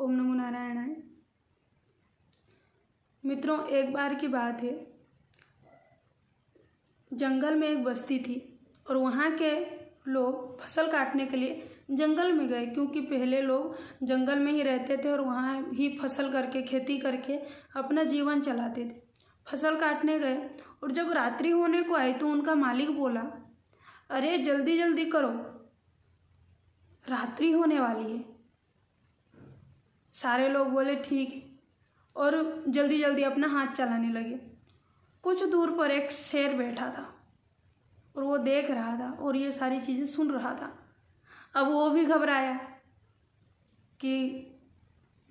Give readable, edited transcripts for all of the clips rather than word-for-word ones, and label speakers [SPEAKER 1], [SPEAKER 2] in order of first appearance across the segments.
[SPEAKER 1] ओम नमो नारायणाय। मित्रों, एक बार की बात है, जंगल में एक बस्ती थी और वहाँ के लोग फसल काटने के लिए जंगल में गए, क्योंकि पहले लोग जंगल में ही रहते थे और वहाँ ही फसल करके खेती करके अपना जीवन चलाते थे। फसल काटने गए और जब रात्रि होने को आई तो उनका मालिक बोला, अरे जल्दी जल्दी करो, रात्रि होने वाली है। सारे लोग बोले ठीक है और जल्दी जल्दी अपना हाथ चलाने लगे। कुछ दूर पर एक शेर बैठा था और वो देख रहा था और ये सारी चीज़ें सुन रहा था। अब वो भी घबराया कि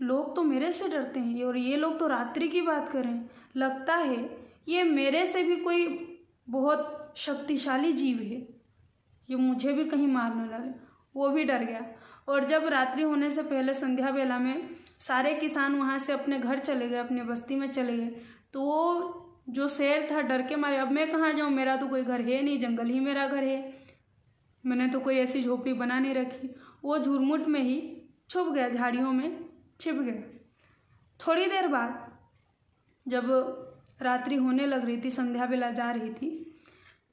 [SPEAKER 1] लोग तो मेरे से डरते हैं और ये लोग तो रात्रि की बात कर रहे हैं, लगता है ये मेरे से भी कोई बहुत शक्तिशाली जीव है, ये मुझे भी कहीं मार न डाले। वो भी डर गया और जब रात्रि होने से पहले संध्या बेला में सारे किसान वहाँ से अपने घर चले गए, अपने बस्ती में चले गए, तो वो जो शेर था डर के मारे, अब मैं कहाँ जाऊँ, मेरा तो कोई घर है नहीं, जंगल ही मेरा घर है, मैंने तो कोई ऐसी झोपड़ी बना नहीं रखी। वो झुरमुट में ही छुप गया, झाड़ियों में छिप गया। थोड़ी देर बाद जब रात्रि होने लग रही थी, संध्या बेला जा रही थी,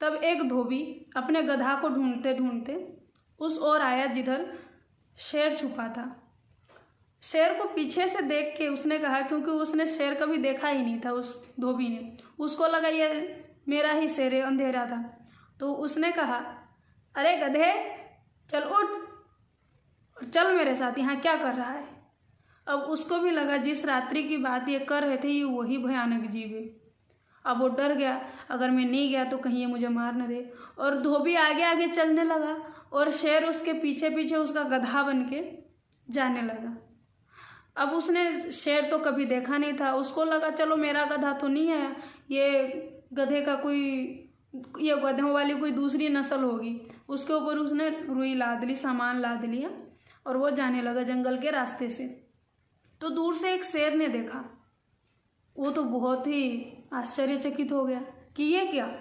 [SPEAKER 1] तब एक धोबी अपने गधा को ढूंढते ढूंढते उस ओर आया जिधर शेर छुपा था। शेर को पीछे से देख के उसने कहा, क्योंकि उसने शेर कभी देखा ही नहीं था, उस धोबी ने, उसको लगा ये मेरा ही शेर है, अंधेरा था, तो उसने कहा, अरे गधे चल उठ और चल मेरे साथ, यहाँ क्या कर रहा है। अब उसको भी लगा जिस रात्रि की बात ये कर रहे थे ये वही भयानक जीव है। अब वो डर गया, अगर मैं नहीं गया तो कहीं ये मुझे मार न दे, और धोबी आगे आगे चलने लगा और शेर उसके पीछे पीछे उसका गधा बन के जाने लगा। अब उसने शेर तो कभी देखा नहीं था, उसको लगा चलो मेरा गधा तो नहीं है, ये गधे का कोई, ये गधों वाली कोई दूसरी नस्ल होगी। उसके ऊपर उसने रुई लाद ली, सामान लाद लिया और वो जाने लगा जंगल के रास्ते से। तो दूर से एक शेर ने देखा, वो तो बहुत ही आश्चर्यचकित हो गया कि ये क्या।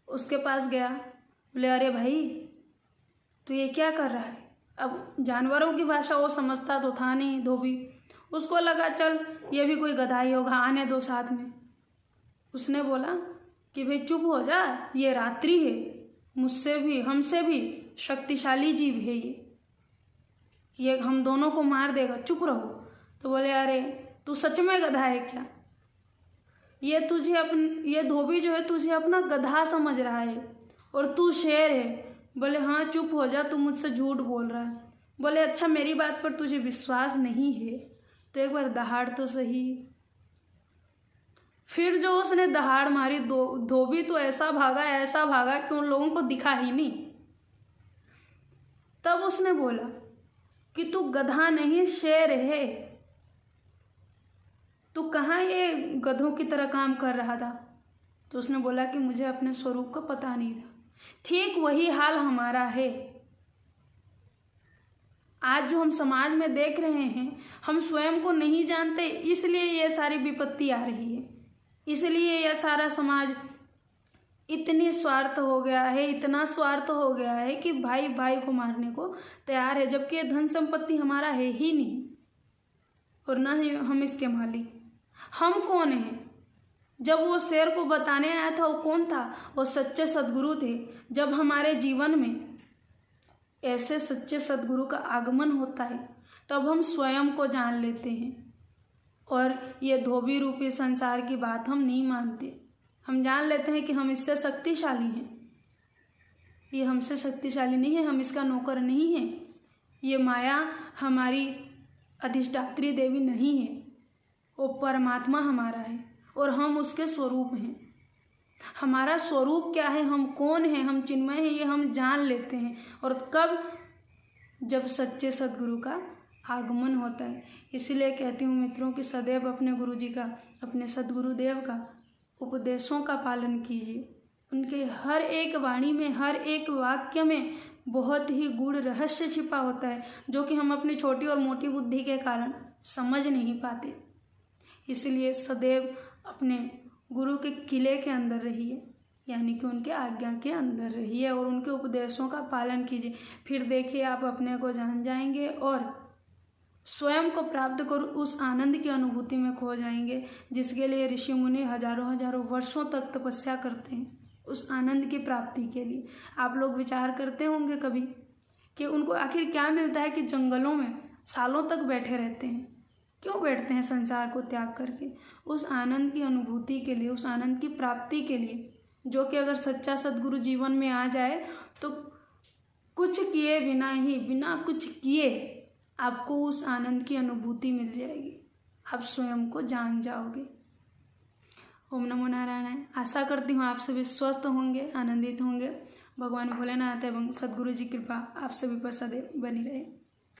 [SPEAKER 1] उसके पास गया, बोले अरे भाई तो ये क्या कर रहा है। अब जानवरों की भाषा वो समझता तो था नहीं धोबी, उसको लगा चल ये भी कोई गधा ही होगा, आने दो साथ में। उसने बोला कि भाई चुप हो जा, ये रात्रि है, मुझसे भी हमसे भी शक्तिशाली जीव है, ये हम दोनों को मार देगा, चुप रहो। तो बोले अरे तू सच में गधा है क्या, ये धोबी जो है तुझे अपना गधा समझ रहा है और तू शेर है। बोले हाँ चुप हो जा, तू मुझसे झूठ बोल रहा है। बोले अच्छा मेरी बात पर तुझे विश्वास नहीं है तो एक बार दहाड़ तो सही। फिर जो उसने दहाड़ मारी, धोबी तो ऐसा भागा कि उन लोगों को दिखा ही नहीं। तब उसने बोला कि तू गधा नहीं शेर है, तू कहाँ ये गधों की तरह काम कर रहा था। तो उसने बोला कि मुझे अपने स्वरूप का पता नहीं था। ठीक वही हाल हमारा है। आज जो हम समाज में देख रहे हैं, हम स्वयं को नहीं जानते, इसलिए ये सारी विपत्ति आ रही है, इसलिए यह सारा समाज इतनी स्वार्थ हो गया है, इतना स्वार्थ हो गया है कि भाई भाई को मारने को तैयार है, जबकि ये धन संपत्ति हमारा है ही नहीं और ना ही हम इसके मालिक। हम कौन हैं? जब वो शेर को बताने आया था वो कौन था? वो सच्चे सद्गुरु थे। जब हमारे जीवन में ऐसे सच्चे सद्गुरु का आगमन होता है तब हम स्वयं को जान लेते हैं और ये धोबी रूपी संसार की बात हम नहीं मानते। हम जान लेते हैं कि हम इससे शक्तिशाली हैं, ये हमसे शक्तिशाली नहीं है, हम इसका नौकर नहीं हैं, ये माया हमारी अधिष्ठात्री देवी नहीं है, वो परमात्मा हमारा है और हम उसके स्वरूप हैं। हमारा स्वरूप क्या है, हम कौन हैं, हम चिन्मय हैं, ये हम जान लेते हैं। और कब? जब सच्चे सद्गुरु का आगमन होता है। इसलिए कहती हूँ मित्रों कि सदैव अपने गुरु जी का, अपने सद्गुरुदेव का उपदेशों का पालन कीजिए। उनके हर एक वाणी में, हर एक वाक्य में बहुत ही गूढ़ रहस्य छिपा होता है, जो कि हम अपनी छोटी और मोटी बुद्धि के कारण समझ नहीं पाते। इसलिए सदैव अपने गुरु के किले के अंदर रहिए, यानी कि उनके आज्ञा के अंदर रहिए और उनके उपदेशों का पालन कीजिए। फिर देखिए आप अपने को जान जाएंगे और स्वयं को प्राप्त कर उस आनंद की अनुभूति में खो जाएंगे, जिसके लिए ऋषि मुनि हजारों हजारों वर्षों तक तपस्या करते हैं उस आनंद की प्राप्ति के लिए। आप लोग विचार करते होंगे कभी कि उनको आखिर क्या मिलता है कि जंगलों में सालों तक बैठे रहते हैं, क्यों बैठते हैं संसार को त्याग करके? उस आनंद की अनुभूति के लिए, उस आनंद की प्राप्ति के लिए, जो कि अगर सच्चा सद्गुरु जीवन में आ जाए तो कुछ किए बिना ही, बिना कुछ किए आपको उस आनंद की अनुभूति मिल जाएगी, आप स्वयं को जान जाओगे। ओम नमो नारायण। आशा करती हूँ आप सभी स्वस्थ होंगे, आनंदित होंगे। भगवान भोलेनाथ एवं सद्गुरु जी कृपा आप सभी पर सदैव बनी रहे।